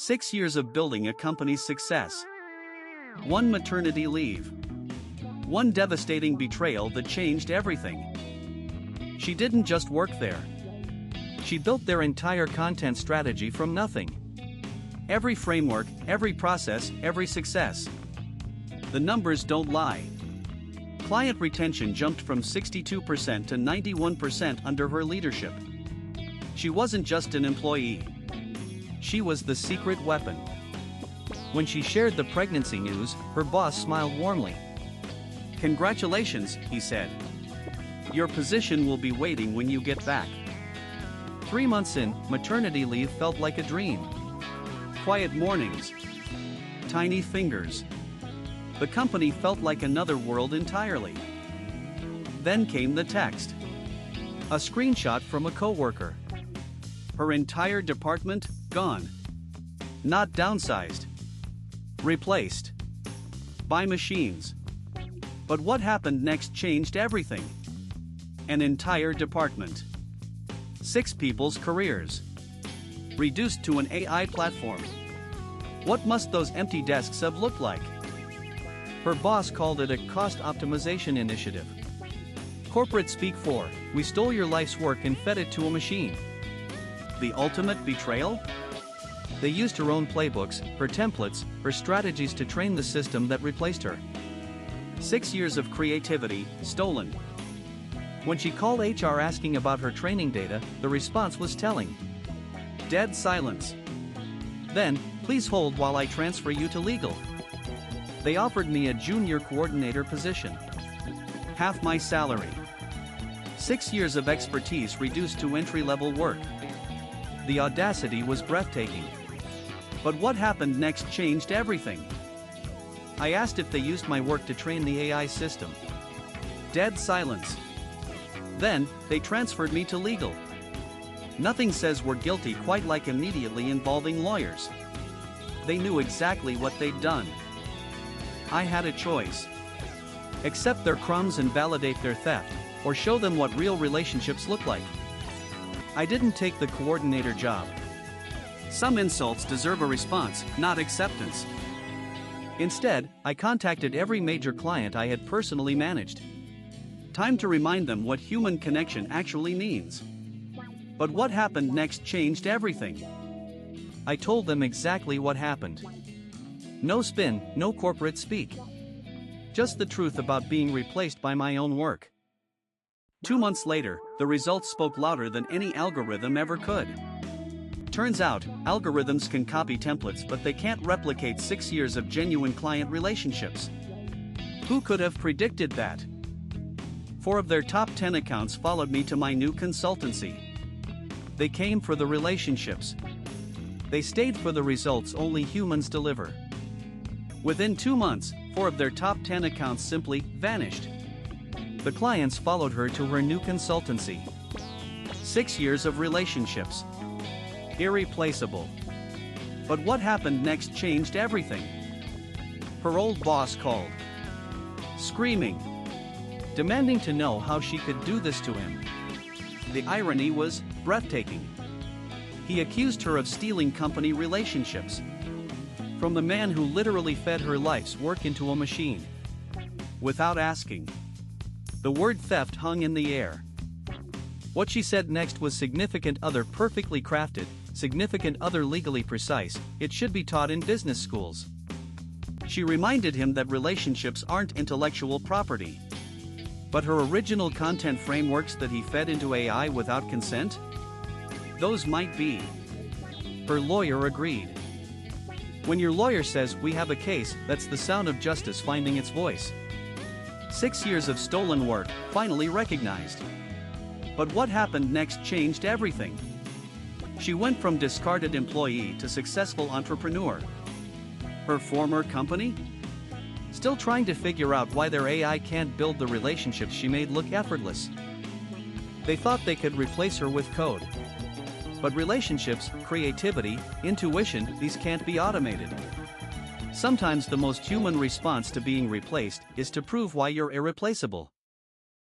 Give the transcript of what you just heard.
6 years of building a company's success. One maternity leave. One devastating betrayal that changed everything. She didn't just work there. She built their entire content strategy from nothing. Every framework, every process, every success. The numbers don't lie. Client retention jumped from 62% to 91% under her leadership. She wasn't just an employee. She was the secret weapon. When she shared the pregnancy news, her boss smiled warmly. "Congratulations," he said. "Your position will be waiting when you get back." 3 months in, maternity leave felt like a dream. Quiet mornings. Tiny fingers. The company felt like another world entirely. Then came the text. A screenshot from a coworker. Her entire department, gone. Not downsized. Replaced. By machines. But what happened next changed everything. An entire department. 6 people's careers. Reduced to an AI platform. What must those empty desks have looked like? Her boss called it a cost optimization initiative. Corporate speak for, "We stole your life's work and fed it to a machine." The ultimate betrayal? They used her own playbooks, her templates, her strategies to train the system that replaced her. 6 years of creativity, stolen. When she called HR asking about her training data, the response was telling. Dead silence. Then, "Please hold while I transfer you to legal." They offered me a junior coordinator position. Half my salary. 6 years of expertise reduced to entry-level work. The audacity was breathtaking. But what happened next changed everything. I asked if they used my work to train the AI system. Dead silence. Then, they transferred me to legal. Nothing says we're guilty quite like immediately involving lawyers. They knew exactly what they'd done. I had a choice. Accept their crumbs and validate their theft, or show them what real relationships look like. I didn't take the coordinator job. Some insults deserve a response, not acceptance. Instead, I contacted every major client I had personally managed. Time to remind them what human connection actually means. But what happened next changed everything. I told them exactly what happened. No spin, no corporate speak. Just the truth about being replaced by my own work. 2 months later, the results spoke louder than any algorithm ever could. Turns out, algorithms can copy templates, but they can't replicate 6 years of genuine client relationships. Who could have predicted that? 4 of their top 10 accounts followed me to my new consultancy. They came for the relationships. They stayed for the results only humans deliver. Within 2 months, 4 of their top 10 accounts simply vanished. The clients followed her to her new consultancy. 6 years of relationships. Irreplaceable. But what happened next changed everything. Her old boss called. Screaming. Demanding to know how she could do this to him. The irony was breathtaking. He accused her of stealing company relationships. From the man who literally fed her life's work into a machine. Without asking. The word theft hung in the air. What she said next was significant other perfectly crafted, significant other legally precise, it should be taught in business schools. She reminded him that relationships aren't intellectual property. But her original content frameworks that he fed into AI without consent? Those might be. Her lawyer agreed. When your lawyer says we have a case, that's the sound of justice finding its voice. 6 years of stolen work, finally recognized. But what happened next changed everything. She went from discarded employee to successful entrepreneur. Her former company? Still trying to figure out why their AI can't build the relationships she made look effortless. They thought they could replace her with code. But relationships, creativity, intuition, these can't be automated. Sometimes the most human response to being replaced is to prove why you're irreplaceable.